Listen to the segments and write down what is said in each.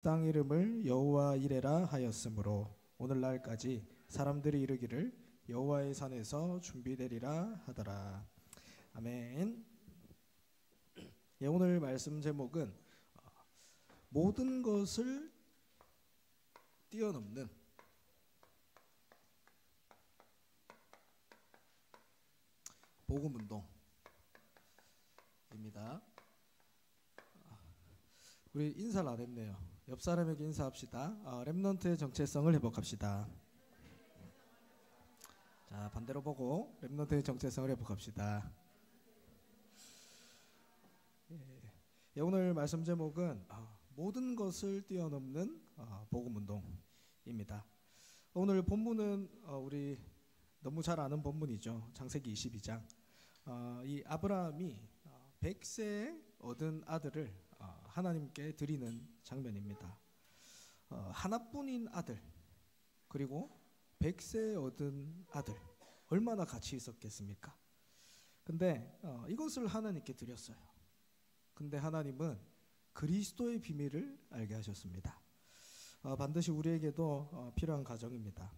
땅 이름을 여호와 이레라 하였으므로 오늘날까지 사람들이 이르기를 여호와의 산에서 준비되리라 하더라. 아멘. 예, 오늘 말씀 제목은 모든 것을 뛰어넘는 복음 운동입니다. 우리 인사를 안 했네요. 옆 사람에게 인사합시다. 렘넌트의 정체성을 회복합시다. 자, 반대로 보고 렘넌트의 정체성을 회복합시다. 예, 오늘 말씀 제목은 모든 것을 뛰어넘는 복음 운동입니다. 오늘 본문은 우리 너무 잘 아는 본문이죠. 창세기 22장. 이 아브라함이 100세에 얻은 아들을 하나님께 드리는 장면입니다. 하나뿐인 아들, 그리고 100세에 얻은 아들, 얼마나 가치 있었겠습니까? 근데 이것을 하나님께 드렸어요. 근데 하나님은 그리스도의 비밀을 알게 하셨습니다. 반드시 우리에게도 필요한 과정입니다.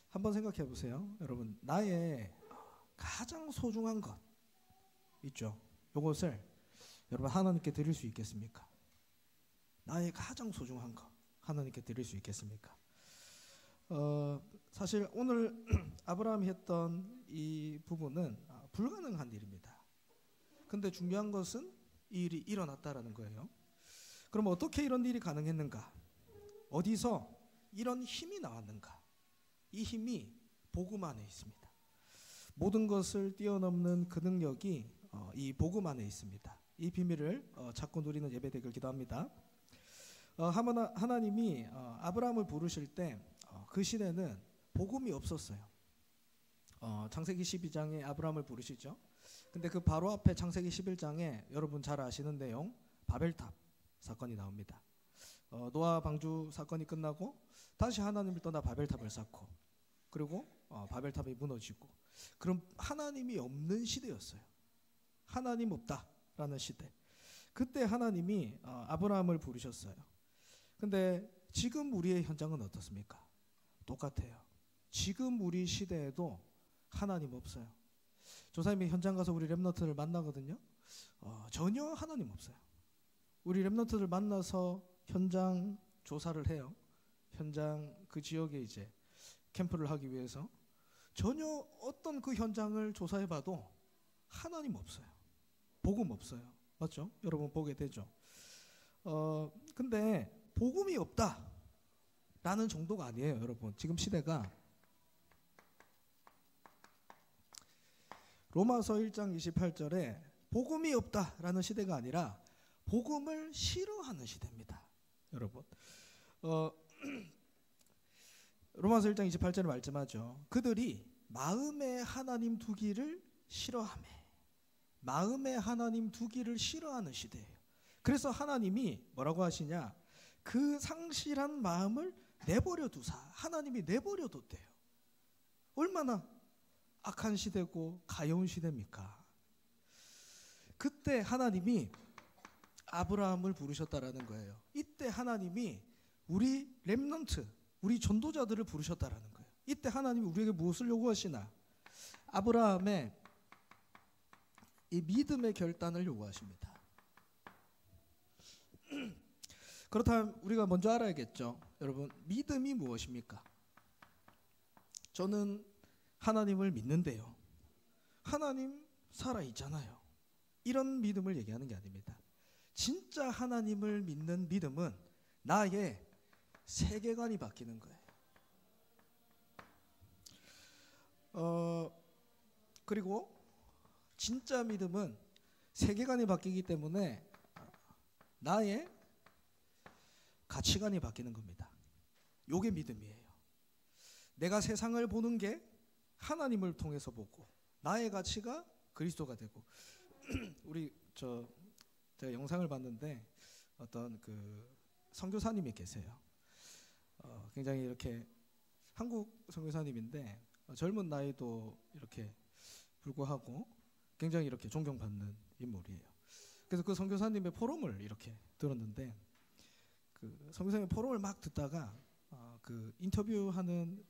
한번 생각해 보세요. 여러분, 나의 가장 소중한 것 있죠. 이것을 여러분 하나님께 드릴 수 있겠습니까? 나의 가장 소중한 것 하나님께 드릴 수 있겠습니까? 사실 오늘 아브라함이 했던 이 부분은 불가능한 일입니다. 근데 중요한 것은 이 일이 일어났다라는 거예요. 그럼 어떻게 이런 일이 가능했는가? 어디서 이런 힘이 나왔는가? 이 힘이 복음 안에 있습니다. 모든 것을 뛰어넘는 그 능력이 이 복음 안에 있습니다. 이 비밀을 찾고 누리는 예배되길 기도합니다. 하나님이 아브라함을 부르실 때 그 시대는 복음이 없었어요. 창세기 12장에 아브라함을 부르시죠. 근데 그 바로 앞에 창세기 11장에 여러분 잘 아시는 내용, 바벨탑 사건이 나옵니다. 노아 방주 사건이 끝나고 다시 하나님을 떠나 바벨탑을 쌓고, 그리고 바벨탑이 무너지고, 그럼 하나님이 없는 시대였어요. 하나님 없다라는 시대. 그때 하나님이 아브라함을 부르셨어요. 근데 지금 우리의 현장은 어떻습니까? 똑같아요. 지금 우리 시대에도 하나님 없어요. 조사님이 현장 가서 우리 렘넌트를 만나거든요. 전혀 하나님 없어요. 우리 렘넌트들 만나서 현장 조사를 해요. 현장 그 지역에 이제 캠프를 하기 위해서 전혀 어떤 그 현장을 조사해봐도 하나님 없어요. 복음 없어요. 맞죠? 여러분 보게 되죠. 근데 복음이 없다라는 정도가 아니에요, 여러분. 지금 시대가 로마서 1장 28절에 복음이 없다라는 시대가 아니라 복음을 싫어하는 시대입니다, 여러분. 로마서 1장 28절에 말씀하죠. 그들이 마음에 하나님 두기를 싫어하며, 마음에 하나님 두기를 싫어하는 시대예요. 그래서 하나님이 뭐라고 하시냐? 그 상실한 마음을 내버려 두사. 하나님이 내버려 뒀대요. 얼마나 악한 시대고 가여운 시대입니까? 그때 하나님이 아브라함을 부르셨다라는 거예요. 이때 하나님이 우리 렘넌트, 우리 전도자들을 부르셨다라는 거예요. 이때 하나님이 우리에게 무엇을 요구하시나? 아브라함의 이 믿음의 결단을 요구하십니다. 그렇다면 우리가 먼저 알아야겠죠. 여러분, 믿음이 무엇입니까? 저는 하나님을 믿는데요. 하나님 살아있잖아요. 이런 믿음을 얘기하는 게 아닙니다. 진짜 하나님을 믿는 믿음은 나의 세계관이 바뀌는 거예요. 그리고 진짜 믿음은 세계관이 바뀌기 때문에 나의 가치관이 바뀌는 겁니다. 요게 믿음이에요. 내가 세상을 보는 게 하나님을 통해서 보고, 나의 가치가 그리스도가 되고. 우리 제가 영상을 봤는데 어떤 그 선교사님이 계세요. 굉장히 이렇게 한국 선교사님인데 젊은 나이도 이렇게 불구하고 굉장히 이렇게 존경받는 인물이에요. 그래서 그 선교사님의 포럼을 이렇게 들었는데 그 성교사님 포럼을 막 듣다가 그 인터뷰하는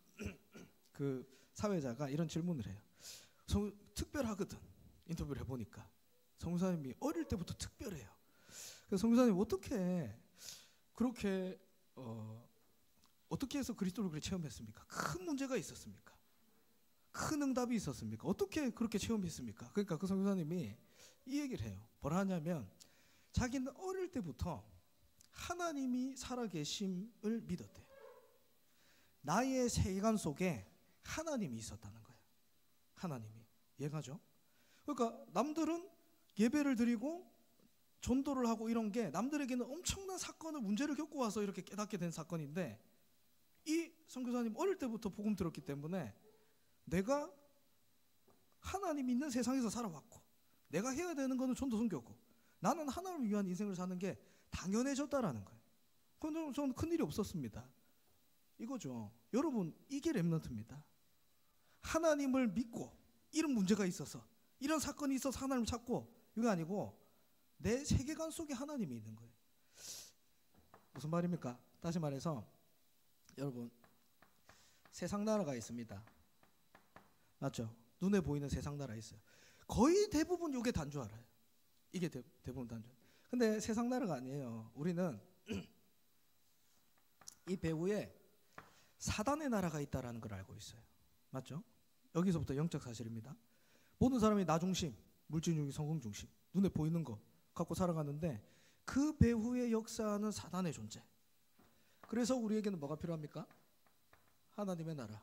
그 사회자가 이런 질문을 해요. 특별하거든. 인터뷰를 해보니까 성교사님이 어릴 때부터 특별해요. 그래서 성교사님 어떻게 그렇게 어떻게 해서 그리스도를 그렇게 체험했습니까? 큰 문제가 있었습니까? 큰 응답이 있었습니까? 어떻게 그렇게 체험했습니까? 그러니까 그 성교사님이 이 얘기를 해요. 뭐라 하냐면 자기는 어릴 때부터 하나님이 살아계심을 믿었대요. 나의 세계관 속에 하나님이 있었다는 거예요. 하나님이. 이해가죠? 그러니까 남들은 예배를 드리고 전도를 하고 이런 게 남들에게는 엄청난 사건을 문제를 겪고 와서 이렇게 깨닫게 된 사건인데 이 선교사님 어릴 때부터 복음 들었기 때문에 내가 하나님 있는 세상에서 살아왔고 내가 해야 되는 거는 전도 선교고 나는 하나님을 위한 인생을 사는 게 당연해졌다라는 거예요. 그런데 저는 큰일이 없었습니다. 이거죠. 여러분 이게 렘넌트입니다. 하나님을 믿고 이런 문제가 있어서 이런 사건이 있어서 하나님을 찾고 이거 아니고 내 세계관 속에 하나님이 있는 거예요. 무슨 말입니까? 다시 말해서 여러분 세상 나라가 있습니다. 맞죠? 눈에 보이는 세상 나라 있어요. 거의 대부분 이게 단 줄 알아요. 이게 대부분 단 줄. 근데 세상 나라가 아니에요. 우리는 이 배후에 사단의 나라가 있다라는 걸 알고 있어요. 맞죠? 여기서부터 영적 사실입니다. 모든 사람이 나 중심, 물질주의, 성공 중심, 눈에 보이는 거 갖고 살아가는데 그 배후에 역사하는 사단의 존재. 그래서 우리에게는 뭐가 필요합니까? 하나님의 나라.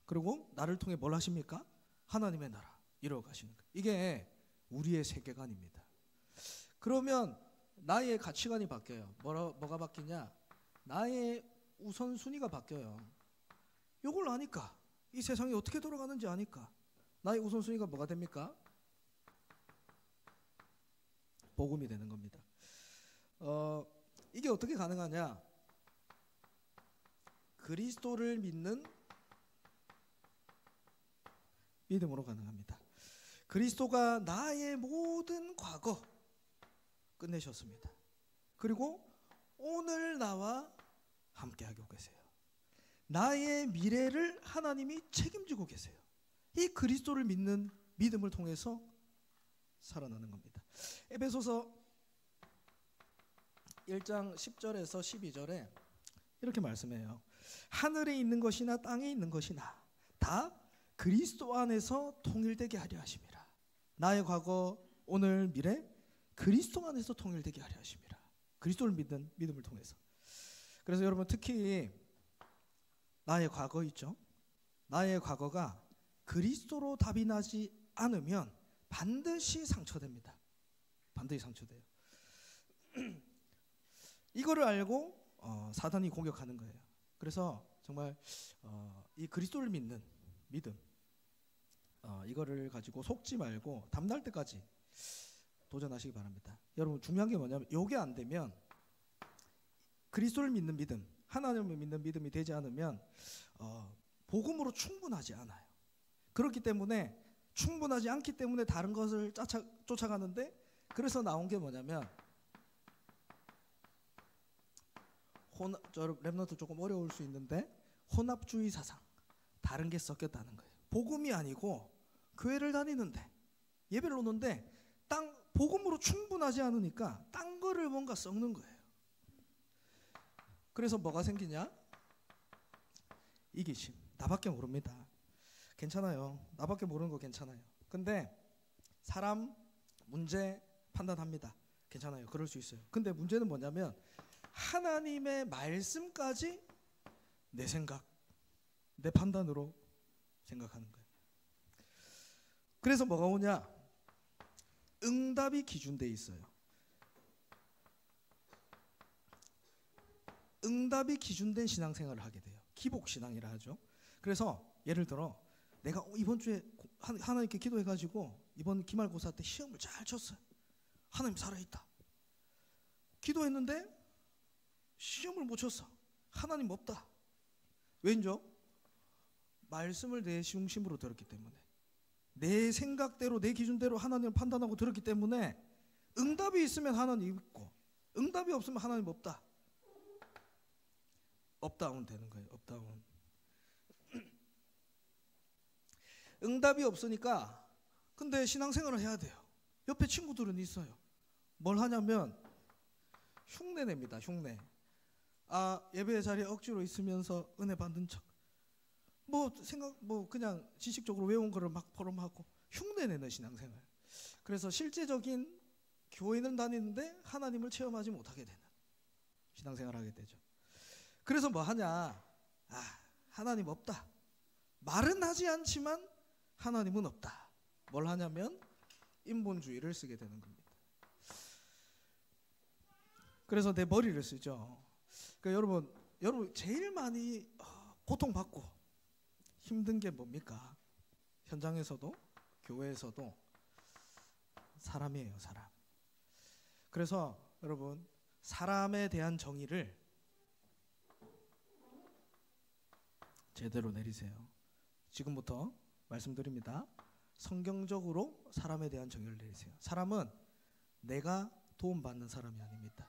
그리고 나를 통해 뭘 하십니까? 하나님의 나라 이루어 가시는 거예요. 이게 우리의 세계관입니다. 그러면 나의 가치관이 바뀌어요. 뭐가 바뀌냐? 나의 우선순위가 바뀌어요. 이걸 아니까 이 세상이 어떻게 돌아가는지 아니까 나의 우선순위가 뭐가 됩니까? 복음이 되는 겁니다. 이게 어떻게 가능하냐? 그리스도를 믿는 믿음으로 가능합니다. 그리스도가 나의 모든 과거 끝내셨습니다. 그리고 오늘 나와 함께하고 계세요. 나의 미래를 하나님이 책임지고 계세요. 이 그리스도를 믿는 믿음을 통해서 살아나는 겁니다. 에베소서 1장 10절에서 12절에 이렇게 말씀해요. 하늘에 있는 것이나 땅에 있는 것이나 다 그리스도 안에서 통일되게 하려 하심이라. 나의 과거, 오늘, 미래 그리스도 안에서 통일되게 하려 하심이라. 그리스도를 믿는 믿음을 통해서. 그래서 여러분 특히 나의 과거 있죠. 나의 과거가 그리스도로 답이 나지 않으면 반드시 상처됩니다. 반드시 상처돼요. 이거를 알고 사단이 공격하는 거예요. 그래서 정말 이 그리스도를 믿는 믿음 이거를 가지고 속지 말고 담날 때까지 도전하시기 바랍니다. 여러분 중요한 게 뭐냐면 이게 안 되면 그리스도를 믿는 믿음, 하나님을 믿는 믿음이 되지 않으면 복음으로 충분하지 않아요. 그렇기 때문에 충분하지 않기 때문에 다른 것을 쫓아가는데 그래서 나온 게 뭐냐면 렘넌트 조금 어려울 수 있는데 혼합주의 사상, 다른 게 섞였다는 거예요. 복음이 아니고 교회를 다니는데 예배를 오는데 복음으로 충분하지 않으니까 딴 거를 뭔가 섞는 거예요. 그래서 뭐가 생기냐? 이기심. 나밖에 모릅니다. 괜찮아요. 나밖에 모르는 거 괜찮아요. 근데 사람 문제 판단합니다. 괜찮아요. 그럴 수 있어요. 근데 문제는 뭐냐면 하나님의 말씀까지 내 생각, 내 판단으로 생각하는 거예요. 그래서 뭐가 오냐? 응답이 기준되어 있어요. 응답이 기준된 신앙생활을 하게 돼요. 기복신앙이라 하죠. 그래서 예를 들어 내가 이번 주에 하나님께 기도해가지고 이번 기말고사 때 시험을 잘 쳤어요. 하나님 살아있다. 기도했는데 시험을 못 쳤어. 하나님 없다. 왠죠? 말씀을 내 중심으로 들었기 때문에 내 생각대로 내 기준대로 하나님을 판단하고 들었기 때문에 응답이 있으면 하나님 있고 응답이 없으면 하나님 없다. 업다운 되는 거예요. 업다운. 응답이 없으니까 근데 신앙생활을 해야 돼요. 옆에 친구들은 있어요. 뭘 하냐면 흉내 냅니다. 흉내. 예배 자리에 억지로 있으면서 은혜 받는 척. 그냥 지식적으로 외운 거를 막 포럼하고 흉내 내는 신앙생활. 그래서 실제적인 교회는 다니는데 하나님을 체험하지 못하게 되는 신앙생활을 하게 되죠. 그래서 뭐 하냐? 하나님 없다. 말은 하지 않지만 하나님은 없다. 뭘 하냐면 인본주의를 쓰게 되는 겁니다. 그래서 내 머리를 쓰죠. 그러니까 여러분 제일 많이 고통받고 힘든 게 뭡니까? 현장에서도 교회에서도 사람이에요. 사람. 그래서 여러분 사람에 대한 정의를 제대로 내리세요. 지금부터 말씀드립니다. 성경적으로 사람에 대한 정의를 내리세요. 사람은 내가 도움받는 사람이 아닙니다.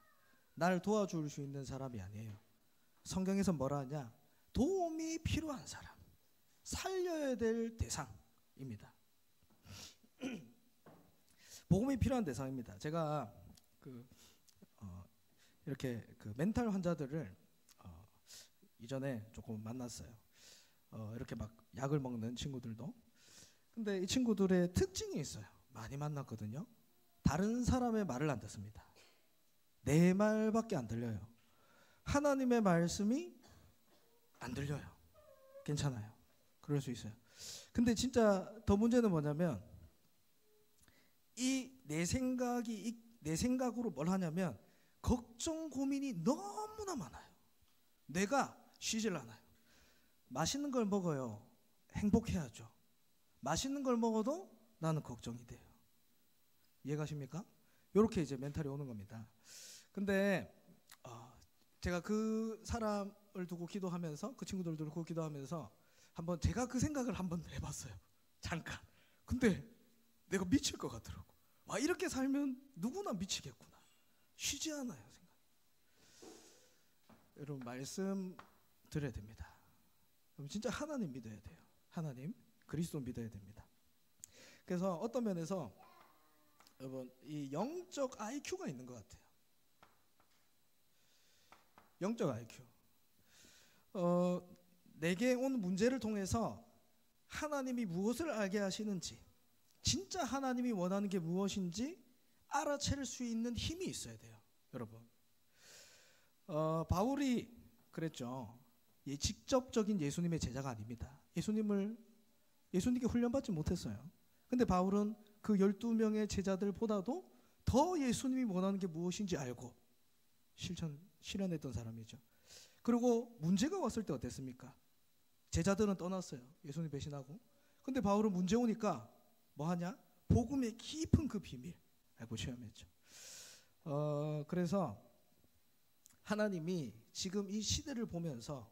날 도와줄 수 있는 사람이 아니에요. 성경에서 뭐라 하냐? 도움이 필요한 사람, 살려야 될 대상입니다. 복음이 필요한 대상입니다. 제가 이렇게 멘탈 환자들을 이전에 조금 만났어요. 이렇게 막 약을 먹는 친구들도. 근데 이 친구들의 특징이 있어요. 많이 만났거든요. 다른 사람의 말을 안 듣습니다. 내 말밖에 안 들려요. 하나님의 말씀이 안 들려요. 괜찮아요. 그럴 수 있어요. 근데 진짜 더 문제는 뭐냐면 이 내 생각으로 뭘 하냐면 걱정 고민이 너무나 많아요. 뇌가 쉬질 않아요. 맛있는 걸 먹어요. 행복해야죠. 맛있는 걸 먹어도 나는 걱정이 돼요. 이해가십니까? 이렇게 이제 멘탈이 오는 겁니다. 근데 제가 그 사람을 두고 기도하면서 그 친구들 두고 기도하면서 한번 제가 그 생각을 한번 해봤어요. 잠깐. 근데 내가 미칠 것 같더라고. 이렇게 살면 누구나 미치겠구나. 쉬지 않아요. 생각. 여러분 말씀 드려야 됩니다. 여러분 진짜 하나님 믿어야 돼요. 하나님 그리스도 믿어야 됩니다. 그래서 어떤 면에서 여러분 이 영적 IQ가 있는 것 같아요. 영적 IQ. 내게 온 문제를 통해서 하나님이 무엇을 알게 하시는지, 진짜 하나님이 원하는 게 무엇인지 알아챌 수 있는 힘이 있어야 돼요. 여러분. 바울이 그랬죠. 직접적인 예수님의 제자가 아닙니다. 예수님께 훈련받지 못했어요. 근데 바울은 그 12명의 제자들보다도 더 예수님이 원하는 게 무엇인지 알고 실현했던 사람이죠. 그리고 문제가 왔을 때 어땠습니까? 제자들은 떠났어요. 예수님 배신하고. 근데 바울은 문제 오니까 뭐 하냐? 복음의 깊은 그 비밀 알고 체험했죠. 그래서 하나님이 지금 이 시대를 보면서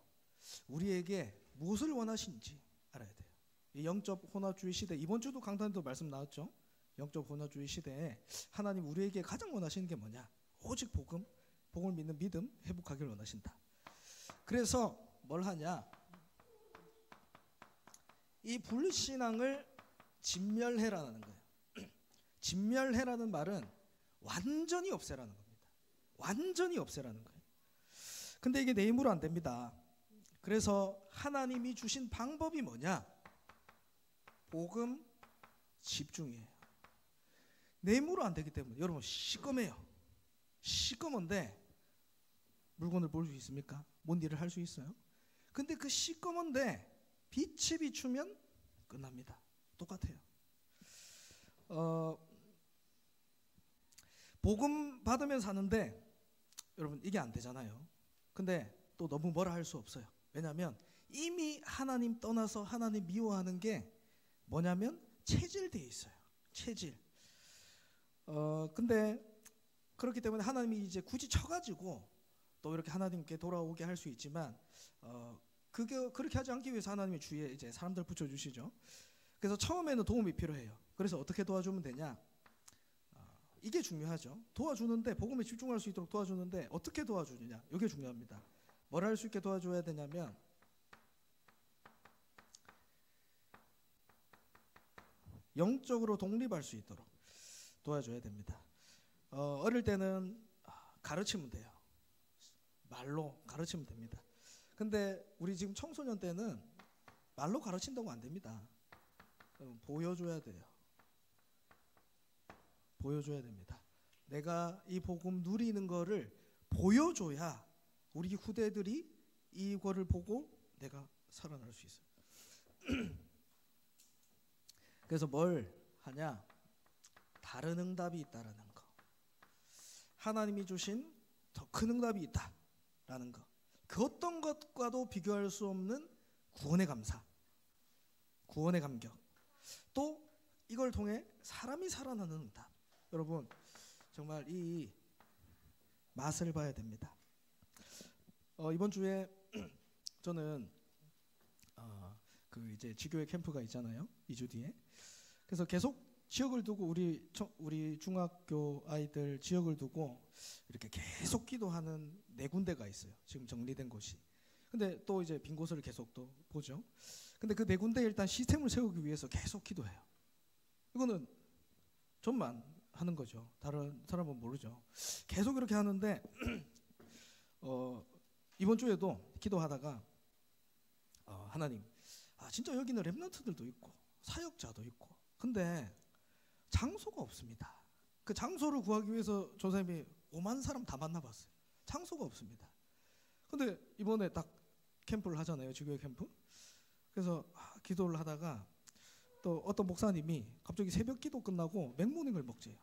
우리에게 무엇을 원하시는지 알아야 돼요. 이 영적 혼합주의 시대, 이번 주도 강단도 말씀 나왔죠. 영적 혼합주의 시대에 하나님 우리에게 가장 원하시는 게 뭐냐? 오직 복음을 믿는 믿음 회복하기를 원하신다. 그래서 뭘 하냐? 이 불신앙을 진멸해라는 거예요. 진멸해라는 말은 완전히 없애라는 겁니다. 완전히 없애라는 거예요. 근데 이게 내 힘으로 안 됩니다. 그래서 하나님이 주신 방법이 뭐냐? 복음 집중이에요. 내 힘으로 안 되기 때문에 여러분 시꺼매요. 시꺼먼데 물건을 볼 수 있습니까? 뭔 일을 할 수 있어요? 근데 그 시꺼먼데 빛이 비추면 끝납니다. 똑같아요. 복음 받으면 사는데 여러분 이게 안 되잖아요. 근데 또 너무 뭐라 할 수 없어요. 왜냐하면 이미 하나님 떠나서 하나님 미워하는 게 뭐냐면 체질되어 있어요. 체질. 근데 그렇기 때문에 하나님이 이제 굳이 쳐가지고 또 이렇게 하나님께 돌아오게 할 수 있지만 그렇게 하지 않기 위해서 하나님의 주위에 이제 사람들 붙여주시죠. 그래서 처음에는 도움이 필요해요. 그래서 어떻게 도와주면 되냐? 이게 중요하죠. 도와주는데 복음에 집중할 수 있도록 도와주는데 어떻게 도와주느냐? 이게 중요합니다. 뭘 할 수 있게 도와줘야 되냐면 영적으로 독립할 수 있도록 도와줘야 됩니다. 어릴 때는 가르치면 돼요. 말로 가르치면 됩니다. 근데 우리 지금 청소년 때는 말로 가르친다고 안 됩니다. 보여줘야 돼요. 보여줘야 됩니다. 내가 이 복음 누리는 거를 보여줘야 우리 후대들이 이거를 보고 내가 살아날 수 있어요. 그래서 뭘 하냐? 다른 응답이 있다라는 거. 하나님이 주신 더 큰 응답이 있다라는 거. 그 어떤 것과도 비교할 수 없는 구원의 감사, 구원의 감격. 또 이걸 통해 사람이 살아나는 응답. 여러분 정말 이 맛을 봐야 됩니다. 이번 주에 저는 그 이제 지교회 캠프가 있잖아요. 2주 뒤에. 그래서 계속 지역을 두고 우리 중학교 아이들 지역을 두고 이렇게 계속 기도하는 4군데가 있어요. 지금 정리된 곳이. 근데 또 이제 빈 곳을 계속 또 보죠. 근데 그 4군데 일단 시스템을 세우기 위해서 계속 기도해요. 이거는 좀만 하는 거죠. 다른 사람은 모르죠. 계속 이렇게 하는데 이번 주에도 기도하다가 하나님, 진짜 여기는 렘넌트들도 있고 사역자도 있고 근데 장소가 없습니다. 그 장소를 구하기 위해서 조사님이 5만 사람 다 만나봤어요. 장소가 없습니다. 근데 이번에 딱 캠프를 하잖아요. 지교회 캠프. 그래서 기도를 하다가 또 어떤 목사님이 갑자기 새벽 기도 끝나고 맥모닝을 먹재요.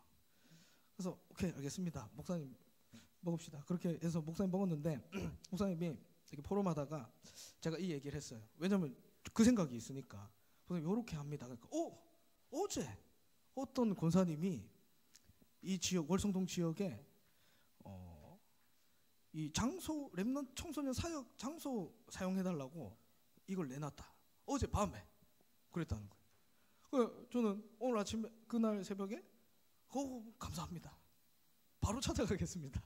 그래서 오케이 알겠습니다. 목사님 먹읍시다. 그렇게 해서 목사님 먹었는데 목사님이 이렇게 포럼하다가 제가 이 얘기를 했어요. 왜냐면 그 생각이 있으니까. 목사님 이렇게 합니다. 그러니까 어제 어떤 권사님이 이 지역 월성동 지역에 이 장소 렘넌트 청소년 사역 장소 사용해달라고 이걸 내놨다. 어제 밤에 그랬다는 거예요. 저는 오늘 아침에 그날 새벽에 감사합니다. 바로 찾아가겠습니다.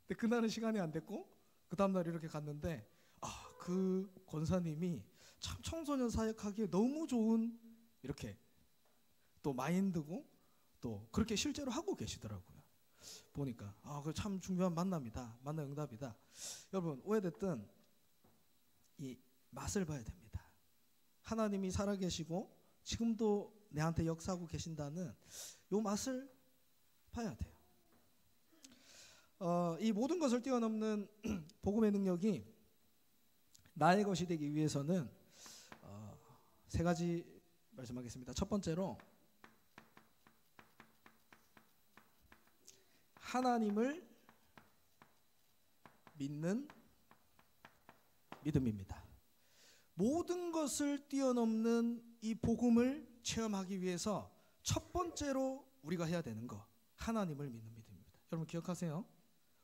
근데 그날은 시간이 안 됐고 그 다음날 이렇게 갔는데 그 권사님이 참 청소년 사역하기에 너무 좋은 이렇게 또 마인드고 또 그렇게 실제로 하고 계시더라고요. 보니까 그 참 중요한 만남이다. 만남 응답이다. 여러분 오해됐든 이 맛을 봐야 됩니다. 하나님이 살아계시고 지금도 내한테 역사하고 계신다는 요 맛을 봐야 돼요. 이 모든 것을 뛰어넘는 복음의 능력이 나의 것이 되기 위해서는 3가지 말씀하겠습니다. 첫 번째로 하나님을 믿는 믿음입니다. 모든 것을 뛰어넘는 이 복음을 체험하기 위해서 첫 번째로 우리가 해야 되는 거 하나님을 믿는 믿음입니다. 여러분 기억하세요.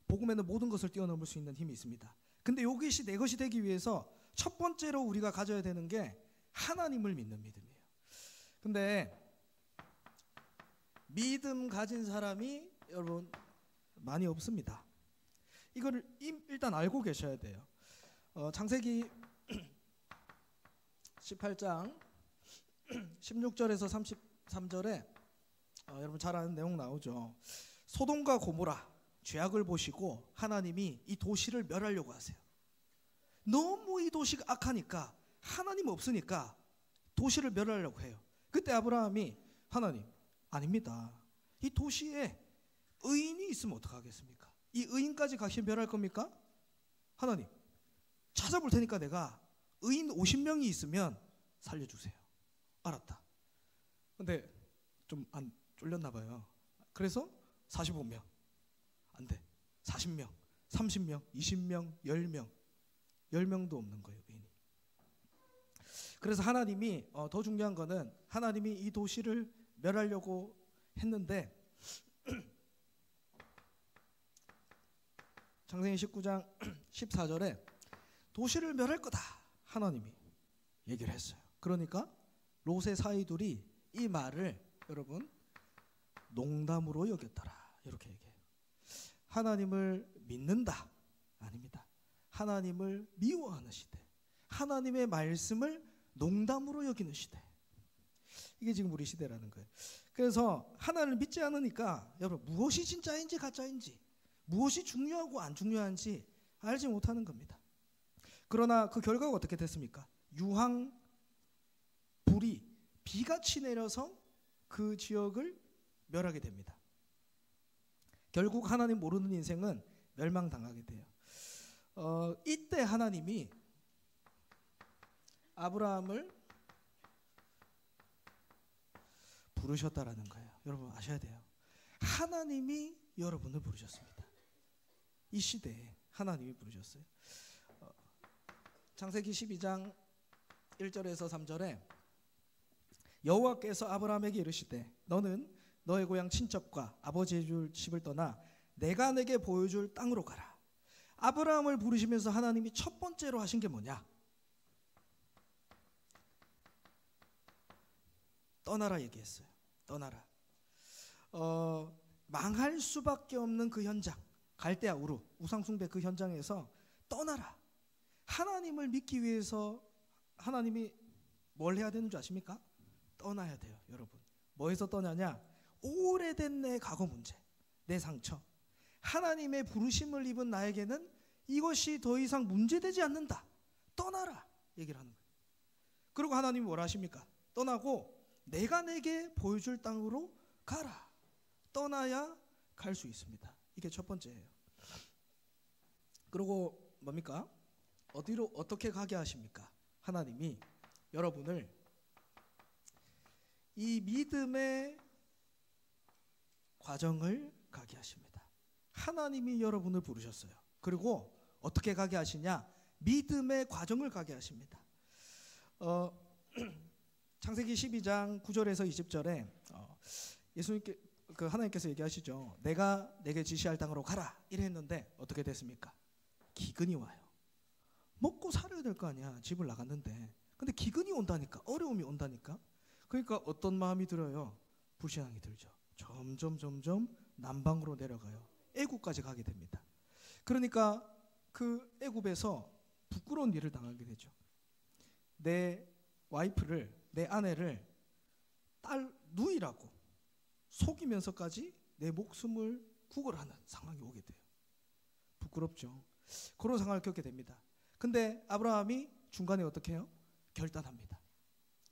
복음에는 모든 것을 뛰어넘을 수 있는 힘이 있습니다. 근데 이것이 내 것이 되기 위해서 첫 번째로 우리가 가져야 되는 게 하나님을 믿는 믿음이에요. 근데 믿음 가진 사람이 여러분 많이 없습니다. 이거를 일단 알고 계셔야 돼요. 창세기 18장 16절에서 33절에 여러분 잘 아는 내용 나오죠. 소돔과 고모라 죄악을 보시고 하나님이 이 도시를 멸하려고 하세요. 너무 이 도시가 악하니까 하나님 없으니까 도시를 멸하려고 해요. 그때 아브라함이 하나님 아닙니다. 이 도시에 의인이 있으면 어떡하겠습니까? 이 의인까지 같이 멸할 겁니까? 하나님 찾아볼 테니까 내가 의인 50명이 있으면 살려주세요. 알았다. 근데 좀 안 쫄렸나 봐요. 그래서 45명 안 돼. 40명 30명 20명 10명 10명도 없는 거예요. 의인이. 그래서 하나님이 더 중요한 거는 하나님이 이 도시를 멸하려고 했는데 창세기 19장 14절에 도시를 멸할 거다 하나님이 얘기를 했어요. 그러니까 롯의 사이둘이 이 말을 여러분 농담으로 여겼더라 이렇게 얘기해요. 하나님을 믿는다 아닙니다. 하나님을 미워하는 시대, 하나님의 말씀을 농담으로 여기는 시대. 이게 지금 우리 시대라는 거예요. 그래서 하나님을 믿지 않으니까 여러분 무엇이 진짜인지 가짜인지, 무엇이 중요하고 안 중요한지 알지 못하는 겁니다. 그러나 그 결과가 어떻게 됐습니까? 유황 불이 비같이 내려서 그 지역을 멸하게 됩니다. 결국 하나님 모르는 인생은 멸망당하게 돼요. 이때 하나님이 아브라함을 부르셨다라는 거예요. 여러분 아셔야 돼요. 하나님이 여러분을 부르셨습니다. 이 시대에 하나님이 부르셨어요. 창세기 12장 1절에서 3절에 여호와께서 아브라함에게 이르시되 너는 너의 고향 친척과 아버지의 줄 집을 떠나 내가 내게 보여줄 땅으로 가라. 아브라함을 부르시면서 하나님이 첫 번째로 하신 게 뭐냐? 떠나라 얘기했어요. 떠나라. 망할 수밖에 없는 그 현장, 갈대아 우르 우상숭배 그 현장에서 떠나라. 하나님을 믿기 위해서 하나님이 뭘 해야 되는 줄 아십니까? 떠나야 돼요, 여러분. 뭐에서 떠나냐? 오래된 내 과거 문제, 내 상처. 하나님의 부르심을 입은 나에게는 이것이 더 이상 문제되지 않는다. 떠나라 얘기를 하는 거예요. 그리고 하나님이 뭘 하십니까? 떠나고 내가 내게 보여줄 땅으로 가라. 떠나야 갈 수 있습니다. 이게 첫 번째예요. 그리고 뭡니까? 어디로 어떻게 가게 하십니까? 하나님이 여러분을 이 믿음의 과정을 가게 하십니다. 하나님이 여러분을 부르셨어요. 그리고 어떻게 가게 하시냐? 믿음의 과정을 가게 하십니다. 창세기 12장 9절에서 20절에 예수님께 하나님께서 얘기하시죠. 내가 내게 지시할 땅으로 가라 이래 했는데 어떻게 됐습니까? 기근이 와요. 먹고 살아야 될 거 아니야. 집을 나갔는데. 근데 기근이 온다니까. 어려움이 온다니까. 그러니까 어떤 마음이 들어요? 불신앙이 들죠. 점점 남방으로 내려가요. 애굽까지 가게 됩니다. 그러니까 그 애굽에서 부끄러운 일을 당하게 되죠. 내 와이프를, 내 아내를 딸 누이라고 속이면서까지 내 목숨을 구걸하는 상황이 오게 돼요. 부끄럽죠. 그런 상황을 겪게 됩니다. 근데 아브라함이 중간에 어떻게 해요? 결단합니다.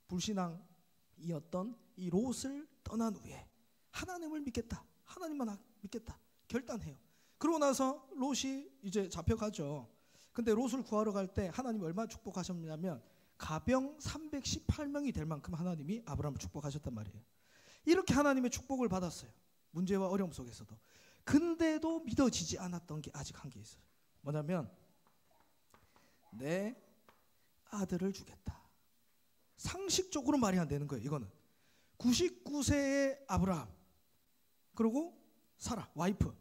불신앙이었던 이 롯을 떠난 후에 하나님을 믿겠다. 하나님만 믿겠다. 결단해요. 그러고 나서 롯이 이제 잡혀가죠. 근데 롯을 구하러 갈 때 하나님이 얼마나 축복하셨냐면 가병 318명이 될 만큼 하나님이 아브라함을 축복하셨단 말이에요. 이렇게 하나님의 축복을 받았어요. 문제와 어려움 속에서도. 근데도 믿어지지 않았던 게 아직 한 게 있어요. 뭐냐면 내 아들을 주겠다. 상식적으로 말이 안 되는 거예요. 이거는 99세의 아브라함 그리고 사라 와이프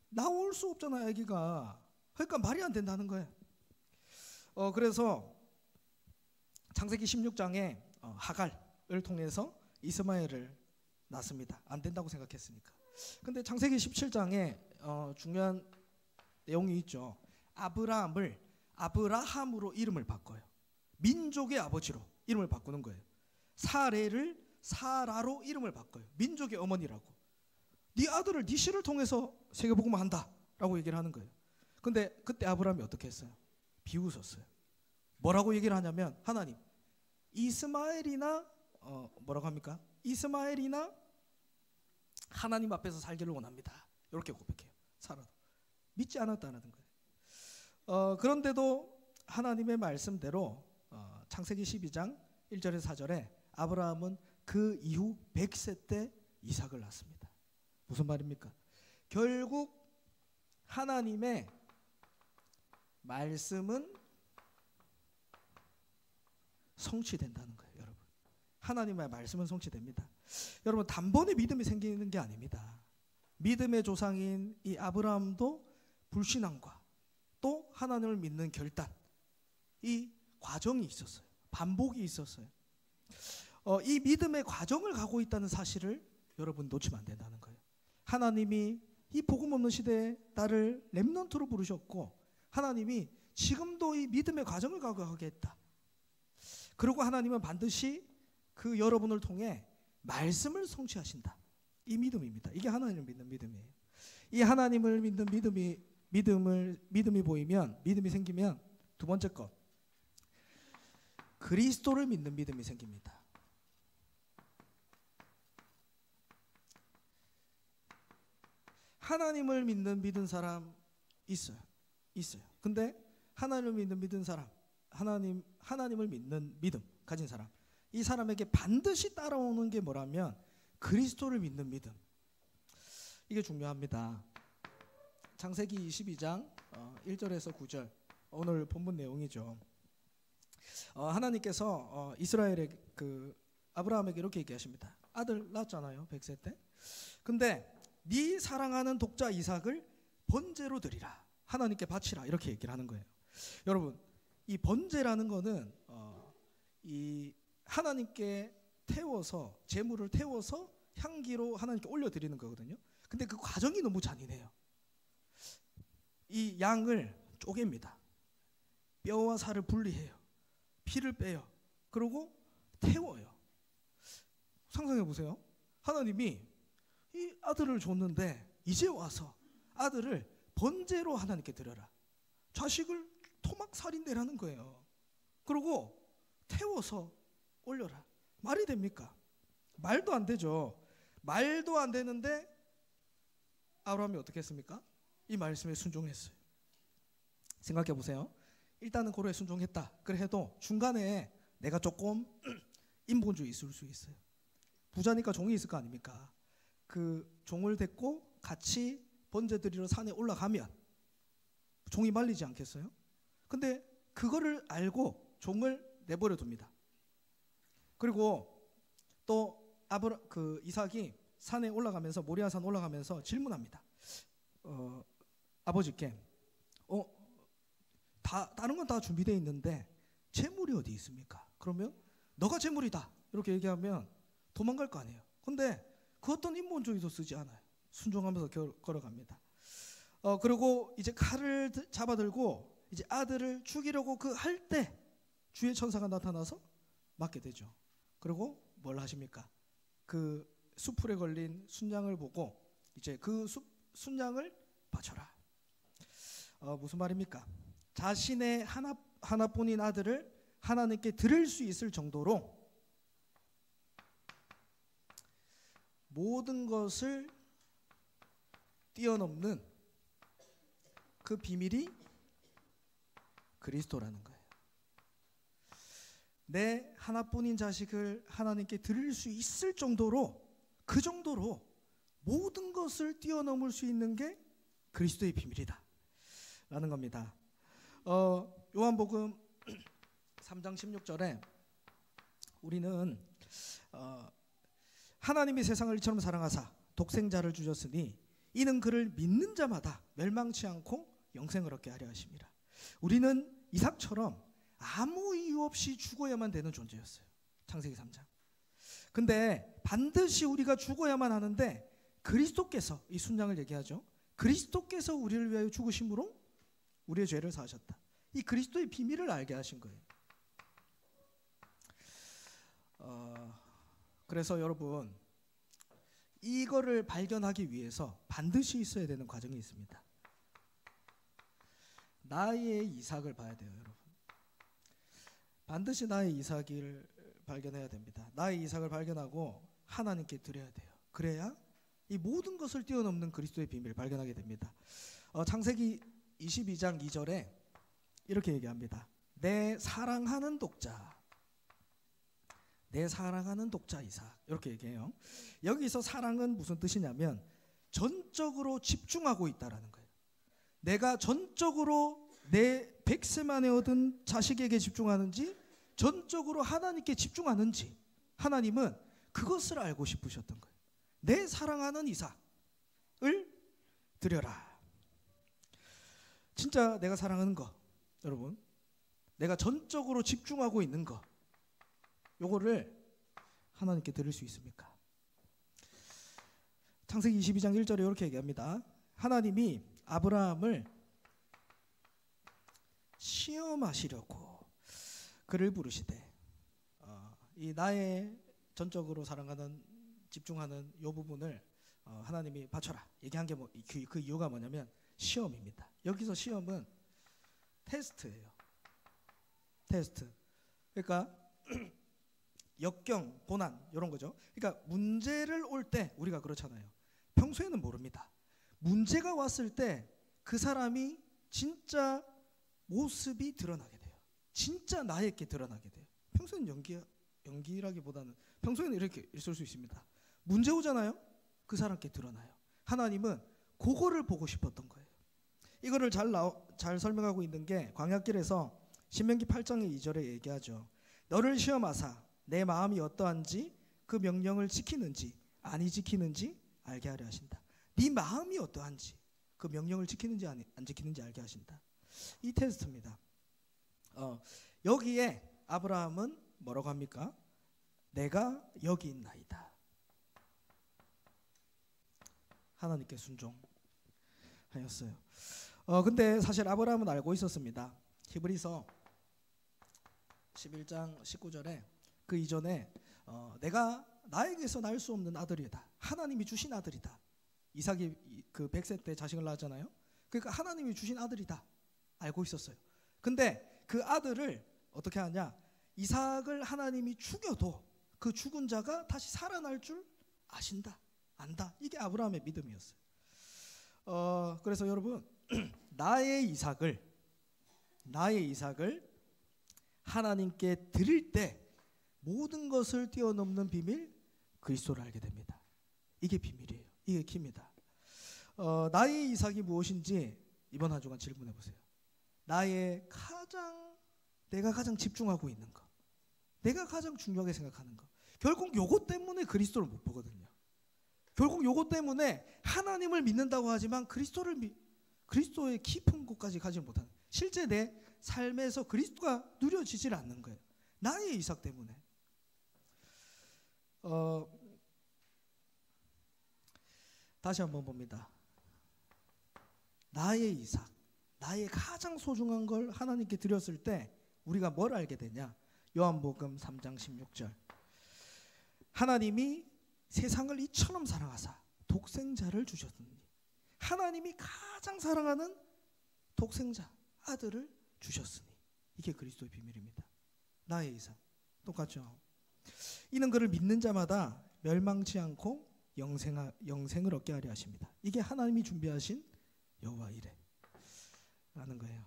나올 수 없잖아요. 아기가. 그러니까 말이 안 된다는 거예요. 그래서 창세기 16장에 하갈을 통해서 이스마엘을 낳습니다. 안 된다고 생각했으니까. 근데 창세기 17장에 중요한 내용이 있죠. 아브라함을 아브라함으로 이름을 바꿔요. 민족의 아버지로 이름을 바꾸는 거예요. 사레를 사라로 이름을 바꿔요. 민족의 어머니라고. 네 아들을 네 씨를 통해서 세계복음을 한다라고 얘기를 하는 거예요. 근데 그때 아브라함이 어떻게 했어요? 비웃었어요. 뭐라고 얘기를 하냐면 하나님 이스마엘이나 뭐라고 합니까? 이스마엘이나 하나님 앞에서 살기를 원합니다. 이렇게 고백해요. 사라도 믿지 않았다는 거예요. 그런데도 하나님의 말씀대로 창세기 12장 1절에서 4절에 아브라함은 그 이후 100세 때 이삭을 낳습니다. 무슨 말입니까? 결국 하나님의 말씀은 성취된다는 거예요, 여러분. 하나님의 말씀은 성취됩니다. 여러분 단번에 믿음이 생기는 게 아닙니다. 믿음의 조상인 이 아브라함도 불신앙과 또 하나님을 믿는 결단, 이 과정이 있었어요. 반복이 있었어요. 이 믿음의 과정을 가고 있다는 사실을 여러분 놓치면 안 된다는 거예요. 하나님이 이 복음 없는 시대에 나를 렘넌트로 부르셨고 하나님이 지금도 이 믿음의 과정을 가고하겠다. 그리고 하나님은 반드시 그 여러분을 통해 말씀을 성취하신다. 이 믿음입니다. 이게 하나님을 믿는 믿음이에요. 이 하나님을 믿는 믿음이 보이면, 믿음이 생기면 두 번째 것, 그리스도를 믿는 믿음이 생깁니다. 하나님을 믿는 사람 있어요. 근데 하나님을 믿는 사람, 하나님을 믿는 믿음 가진 사람, 이 사람에게 반드시 따라오는 게 뭐라면 그리스도를 믿는 믿음. 이게 중요합니다. 창세기 22장 1절에서 9절, 오늘 본문 내용이죠. 하나님께서 이스라엘의 아브라함에게 이렇게 얘기하십니다. 아들 낳았잖아요, 100세 때. 근데 네 사랑하는 독자 이삭을 번제로 드리라, 하나님께 바치라, 이렇게 얘기를 하는 거예요. 여러분, 이 번제라는 거는 이 하나님께 태워서, 제물을 태워서 향기로 하나님께 올려드리는 거거든요. 근데 그 과정이 너무 잔인해요. 이 양을 쪼갭니다. 뼈와 살을 분리해요. 피를 빼요. 그리고 태워요. 상상해 보세요. 하나님이 이 아들을 줬는데 이제 와서 아들을 번제로 하나님께 드려라. 자식을 토막살인대라는 거예요. 그리고 태워서 올려라. 말이 됩니까? 말도 안 되죠. 말도 안 되는데 아브라함이 어떻게 했습니까? 이 말씀에 순종했어요. 생각해 보세요. 일단은 고려에 순종했다. 그래 해도 중간에 내가 조금 인본주의 있을 수 있어요. 부자니까 종이 있을 거 아닙니까? 그 종을 데리고 같이 번제 드리러 산에 올라가면 종이 말리지 않겠어요? 근데 그거를 알고 종을 내버려 둡니다. 그리고 또 이삭이 산에 올라가면서, 모리아산 올라가면서 질문합니다. 아버지께 다른 건 다 준비되어 있는데 재물이 어디 있습니까? 그러면 너가 재물이다 이렇게 얘기하면 도망갈 거 아니에요. 근데 그 어떤 인본주의도 쓰지 않아요. 순종하면서 걸어갑니다. 그리고 이제 칼을 잡아들고 이제 아들을 죽이려고 할 때 주의 천사가 나타나서 맞게 되죠. 그리고 뭘 하십니까? 그 수풀에 걸린 순양을 보고 이제 그 순양을 바쳐라. 무슨 말입니까? 자신의 하나뿐인 아들을 하나님께 드릴 수 있을 정도로 모든 것을 뛰어넘는 그 비밀이 그리스도라는 거예요. 내 하나뿐인 자식을 하나님께 드릴 수 있을 정도로, 그 정도로 모든 것을 뛰어넘을 수 있는 게 그리스도의 비밀이다 라는 겁니다. 요한복음 3장 16절에 우리는 하나님이 세상을 이처럼 사랑하사 독생자를 주셨으니 이는 그를 믿는 자마다 멸망치 않고 영생을 얻게 하려 하심이라. 우리는 이삭처럼 아무 이유 없이 죽어야만 되는 존재였어요. 창세기 3장. 근데 반드시 우리가 죽어야만 하는데 그리스도께서, 이 순장을 얘기하죠. 그리스도께서 우리를 위하여 죽으심으로 우리의 죄를 사하셨다. 이 그리스도의 비밀을 알게 하신 거예요. 그래서 여러분, 이거를 발견하기 위해서 반드시 있어야 되는 과정이 있습니다. 나의 이삭을 봐야 돼요, 여러분. 반드시 나의 이삭을 발견해야 됩니다. 나의 이삭을 발견하고 하나님께 드려야 돼요. 그래야 이 모든 것을 뛰어넘는 그리스도의 비밀을 발견하게 됩니다. 창세기 22장 2절에 이렇게 얘기합니다. 내 사랑하는 독자, 내 사랑하는 독자 이삭, 이렇게 얘기해요. 여기서 사랑은 무슨 뜻이냐면 전적으로 집중하고 있다라는 거예요. 내가 전적으로 내 100세 만에 얻은 자식에게 집중하는지 전적으로 하나님께 집중하는지, 하나님은 그것을 알고 싶으셨던 거예요. 내 사랑하는 이삭을 드려라. 진짜 내가 사랑하는 거, 여러분, 내가 전적으로 집중하고 있는 거, 요거를 하나님께 드릴 수 있습니까? 창세기 22장 1절에 이렇게 얘기합니다. 하나님이 아브라함을 시험하시려고 그를 부르시되, 이 나의 전적으로 사랑하는 집중하는 이 부분을 하나님이 바쳐라 얘기한 게 그 이유가 뭐냐면 시험입니다. 여기서 시험은 테스트예요. 테스트. 그러니까 역경, 고난 이런 거죠. 그러니까 문제를 올 때 우리가 그렇잖아요. 평소에는 모릅니다. 문제가 왔을 때 그 사람이 진짜 모습이 드러나게 돼요. 진짜 나에게 드러나게 돼요. 평소에는 연기라기보다는 평소에는 이렇게 있을 수 있습니다. 문제 오잖아요. 그 사람께 드러나요. 하나님은 그거를 보고 싶었던 거예요. 이거를 잘 설명하고 있는 게 광야길에서 신명기 8장의 2절에 얘기하죠. 너를 시험하사 내 마음이 어떠한지 그 명령을 지키는지 아니 지키는지 알게 하려 하신다. 네 마음이 어떠한지 그 명령을 지키는지 안 지키는지 알게 하신다. 이 테스트입니다. 여기에 아브라함은 뭐라고 합니까? 내가 여기 있나이다. 하나님께 순종하였어요. 근데 사실 아브라함은 알고 있었습니다. 히브리서 11장 19절에 그 이전에 내가 나에게서 날 수 없는 아들이다. 하나님이 주신 아들이다. 이삭이 그 100세 때 자식을 낳았잖아요. 그러니까 하나님이 주신 아들이다. 알고 있었어요. 근데 그 아들을 어떻게 하냐? 이삭을 하나님이 죽여도 그 죽은 자가 다시 살아날 줄 아신다. 안다. 이게 아브라함의 믿음이었어요. 그래서 여러분 나의 이삭을 하나님께 드릴 때 모든 것을 뛰어넘는 비밀 그리스도를 알게 됩니다. 이게 비밀이에요. 이게 키입니다. 나의 이삭이 무엇인지 이번 한 주간 질문해 보세요. 내가 가장 집중하고 있는 거, 내가 가장 중요하게 생각하는 거. 결국 요것 때문에 그리스도를 못 보거든요. 결국 요것 때문에 하나님을 믿는다고 하지만 그리스도의 깊은 곳까지 가지 못하는, 실제 내 삶에서 그리스도가 누려지질 않는 거예요. 나의 이삭 때문에. 다시 한번 봅니다. 나의 이삭, 나의 가장 소중한 걸 하나님께 드렸을 때 우리가 뭘 알게 되냐? 요한복음 3장 16절. 하나님이 세상을 이처럼 사랑하사 독생자를 주셨으니, 하나님이 가장 사랑하는 독생자 아들을 주셨으니, 이게 그리스도의 비밀입니다. 나의 이삭. 똑같죠? 이는 그를 믿는 자마다 멸망치 않고 영생을 얻게 하려 하십니다. 이게 하나님이 준비하신 여호와 이레 라는 거예요.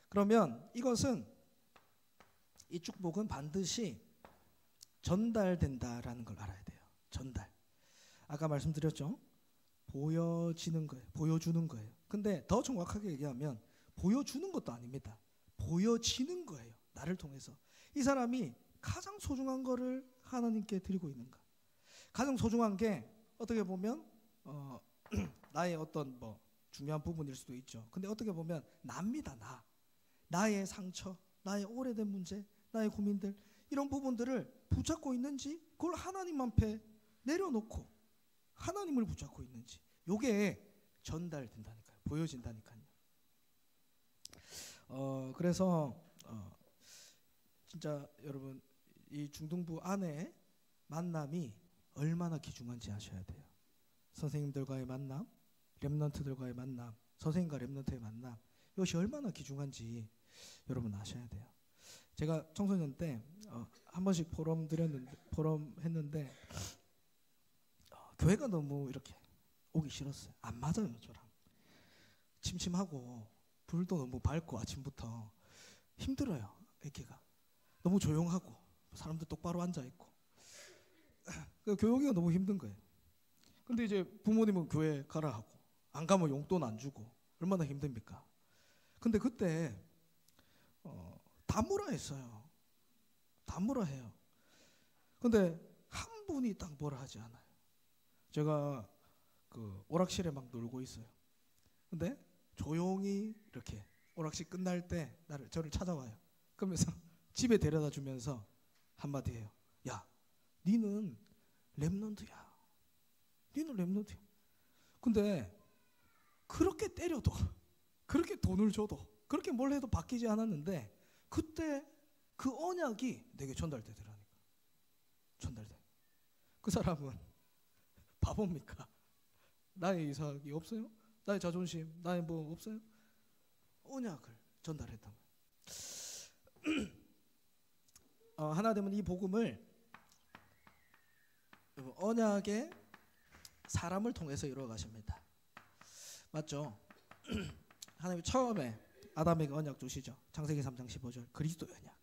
그러면 이 축복은 반드시 전달된다라는 걸 알아야 돼요. 전달. 아까 말씀드렸죠? 보여지는 거예요. 보여주는 거예요. 근데 더 정확하게 얘기하면 보여주는 것도 아닙니다. 보여지는 거예요. 나를 통해서. 이 사람이 가장 소중한 거를 하나님께 드리고 있는가. 가장 소중한 게 어떻게 보면 나의 어떤 중요한 부분일 수도 있죠. 근데 어떻게 보면 납니다. 나의 상처, 나의 오래된 문제, 나의 고민들, 이런 부분들을 붙잡고 있는지, 그걸 하나님 앞에 내려놓고 하나님을 붙잡고 있는지, 요게 전달된다니까요. 보여진다니까요. 그래서 진짜 여러분, 이 중등부 안에 만남이 얼마나 귀중한지 아셔야 돼요. 선생님들과의 만남, 렘넌트들과의 만남, 선생님과 렘넌트의 만남, 이것이 얼마나 귀중한지 여러분 아셔야 돼요. 제가 청소년 때 한 번씩 포럼 했는데 교회가 너무 이렇게 오기 싫었어요. 안 맞아요, 저랑. 침침하고 불도 너무 밝고 아침부터 힘들어요. 애기가 너무 조용하고 사람들 똑바로 앉아 있고 교육이가 너무 힘든 거예요. 근데 이제 부모님은 교회 가라 하고, 안 가면 용돈 안 주고, 얼마나 힘듭니까? 근데 그때 다 뭐라 했어요. 다 뭐라 해요. 근데 한 분이 딱 뭐라 하지 않아요. 제가 그 오락실에 막 놀고 있어요. 근데 조용히 이렇게 오락실 끝날 때 저를 찾아와요. 그러면서 집에 데려다 주면서 한마디 해요. 야, 니는 렘넌트야. 니는 렘넌트야. 근데 그렇게 때려도, 그렇게 돈을 줘도 그렇게 뭘 해도 바뀌지 않았는데 그때 그 언약이 내게 전달되더라니까. 전달돼. 그 사람은 바보입니까? 나의 이삭이 없어요? 나의 자존심, 나의 뭐 없어요? 언약을 전달했단 말이에요. 하나님은 이 복음을 언약의 사람을 통해서 이루어 가십니다. 맞죠? 하나님이 처음에 아담에게 언약 주시죠. 창세기 3장 15절 그리스도의 언약.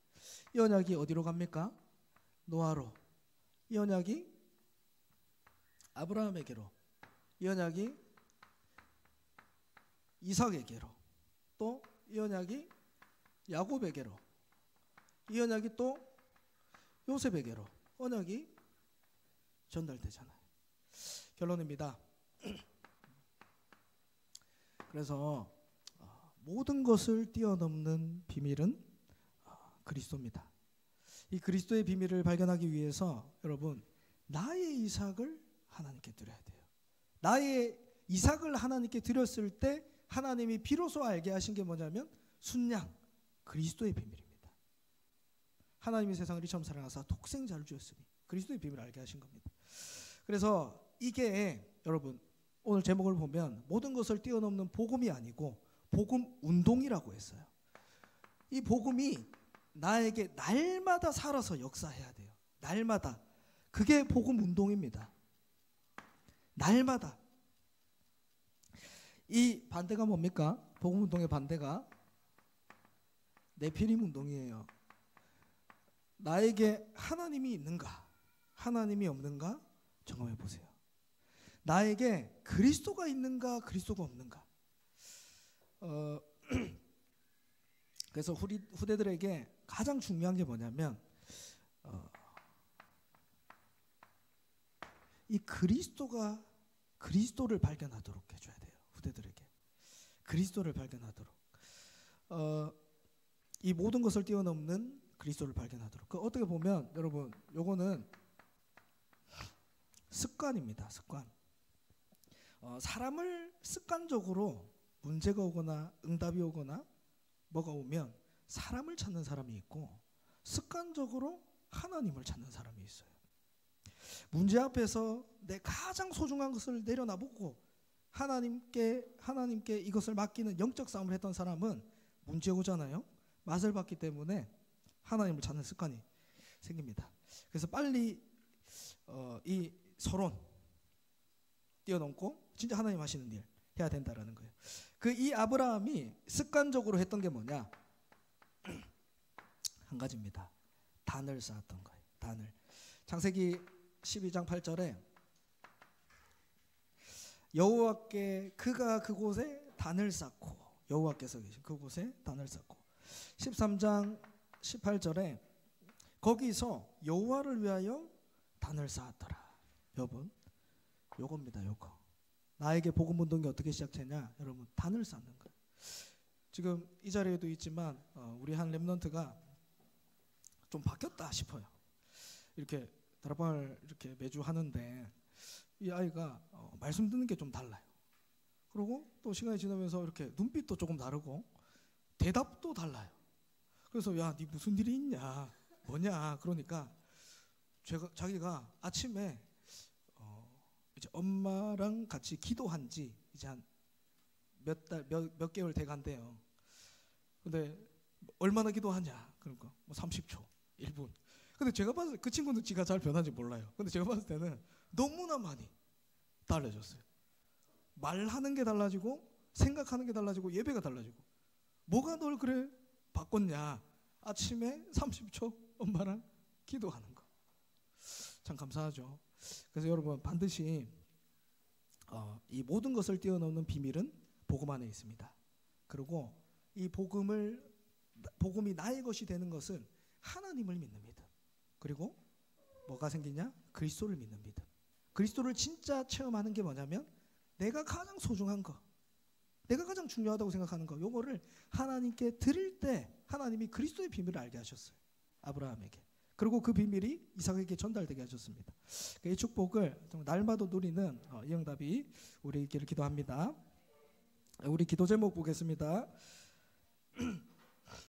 이 언약이 어디로 갑니까? 노아로. 이 언약이 아브라함에게로. 이 언약이 이삭에게로. 또 이 언약이 야곱에게로. 이 언약이 또 요셉에게로 언약이 전달되잖아요. 결론입니다. 그래서 모든 것을 뛰어넘는 비밀은 그리스도입니다. 이 그리스도의 비밀을 발견하기 위해서 여러분 나의 이삭을 하나님께 드려야 돼요. 나의 이삭을 하나님께 드렸을 때 하나님이 비로소 알게 하신 게 뭐냐면 순양 그리스도의 비밀입니다. 하나님이 세상을 이처럼 사랑하사 독생자를 주었으니 그리스도의 비밀을 알게 하신 겁니다. 그래서 이게 여러분 오늘 제목을 보면 모든 것을 뛰어넘는 복음이 아니고 복음 운동이라고 했어요. 이 복음이 나에게 날마다 살아서 역사해야 돼요. 날마다. 그게 복음 운동입니다. 날마다. 이 반대가 뭡니까? 복음 운동의 반대가 네피림 운동이에요. 나에게 하나님이 있는가? 하나님이 없는가? 점검해 보세요. 나에게 그리스도가 있는가? 그리스도가 없는가? 그래서 후대들에게 가장 중요한 게 뭐냐면 이 그리스도를 발견하도록 해줘야 돼요. 후대들에게 그리스도를 발견하도록 이 모든 것을 뛰어넘는 그리스도를 발견하도록. 어떻게 보면 여러분 요거는 습관입니다. 습관. 사람을 습관적으로 문제가 오거나 응답이 오거나 뭐가 오면 사람을 찾는 사람이 있고 습관적으로 하나님을 찾는 사람이 있어요. 문제 앞에서 내 가장 소중한 것을 내려놔보고 하나님께 이것을 맡기는 영적 싸움을 했던 사람은 문제 오잖아요. 맛을 봤기 때문에 하나님을 찾는 습관이 생깁니다. 그래서 빨리 이 서론 뛰어넘고 진짜 하나님 하시는 일 해야 된다라는 거예요. 이 아브라함이 습관적으로 했던 게 뭐냐? 한 가지입니다. 단을 쌓았던 거예요. 단을. 창세기 12장 8절에 여호와께 그가 그곳에 단을 쌓고 여호와께서 계신 그곳에 단을 쌓고 13장 18절에 거기서 여호와를 위하여 단을 쌓았더라. 여러분 요겁니다. 요거. 나에게 복음 운동이 어떻게 시작되냐? 여러분 단을 쌓는 거예요. 지금 이 자리에도 있지만 우리 한 렘넌트가 좀 바뀌었다 싶어요. 이렇게 다락방을 이렇게 매주 하는데 이 아이가 말씀 듣는 게 좀 달라요. 그리고 또 시간이 지나면서 이렇게 눈빛도 조금 다르고 대답도 달라요. 그래서 야, 네 무슨 일이 있냐? 뭐냐? 그러니까 자기가 아침에 이제 엄마랑 같이 기도한 지 이제 한 몇 개월 돼 간대요. 근데 얼마나 기도하냐? 그러니까 뭐 30초, 1분. 근데 제가 봤을 때 그 친구는 지가 잘 변한지 몰라요. 근데 제가 봤을 때는 너무나 많이 달라졌어요. 말하는 게 달라지고 생각하는 게 달라지고 예배가 달라지고. 뭐가 널 그래 바꿨냐? 아침에 30초 엄마랑 기도하는 거. 참 감사하죠. 그래서 여러분 반드시 이 모든 것을 뛰어넘는 비밀은 복음 안에 있습니다. 그리고 이 복음이 나의 것이 되는 것은 하나님을 믿는 믿음. 그리고 뭐가 생기냐? 그리스도를 믿는 믿음. 그리스도를 진짜 체험하는 게 뭐냐면 내가 가장 소중한 거, 내가 가장 중요하다고 생각하는 거, 요거를 하나님께 드릴 때 하나님이 그리스도의 비밀을 알게 하셨어요. 아브라함에게. 그리고 그 비밀이 이삭에게 전달되게 하셨습니다. 이 축복을 날마다 누리는 이 응답이 우리 있기를 기도합니다. 우리 기도 제목 보겠습니다.